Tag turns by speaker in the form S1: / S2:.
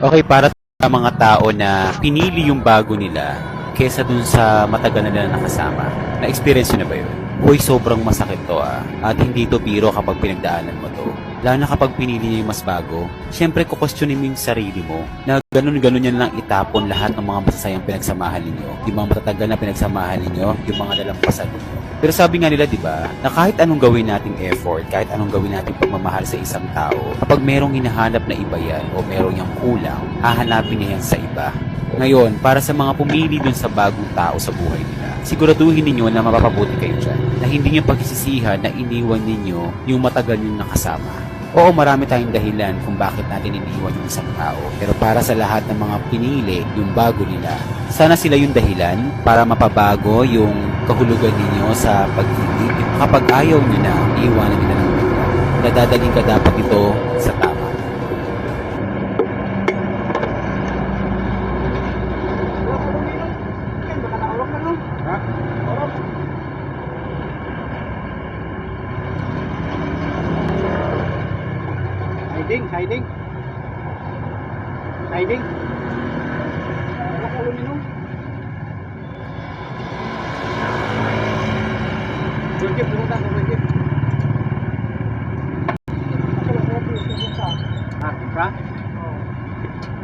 S1: Okay, para sa mga tao na pinili yung bago nila kesa dun sa matagal na nila nakasama. Na-experience nyo na ba yun? Uy, sobrang masakit to At hindi to biro kapag pinagdaanan mo to. Lalo na kapag pinili niyo yung mas bago, syempre kukwestiyonin mo yung sarili mo na ganun-ganun yan lang itapon lahat ng mga masasayang pinagsamahan ninyo, yung mga matatagal na pinagsamahan ninyo, yung mga nalampasan ninyo. Pero sabi nga nila, di ba, na kahit anong gawin nating effort, kahit anong gawin nating pagmamahal sa isang tao, kapag merong hinahanap na iba yan o merong yung kulang, hahanapin niya yan sa iba. Ngayon, para sa mga pumili dun sa bagong tao sa buhay nila, siguraduhin ninyo na mapapabuti kayo dyan. Na hindi nyo pagsisisihan na iniwan ninyo yung matagal nyo nakasama. Oo, marami tayong dahilan kung bakit natin iniwan yung isang tao. Pero para sa lahat ng mga pinili, yung bago nila, sana sila yung dahilan para mapabago yung kahulugan ninyo sa pag-ibig. Kapag ayaw nyo na, iiwanan nila ng bigla. Nadadaling ka dapat ito sa tama.
S2: Siding, siding. Siding. Wala ka aluminum. Jeep, pumunta sa jeep. Ah, Supra? Oo.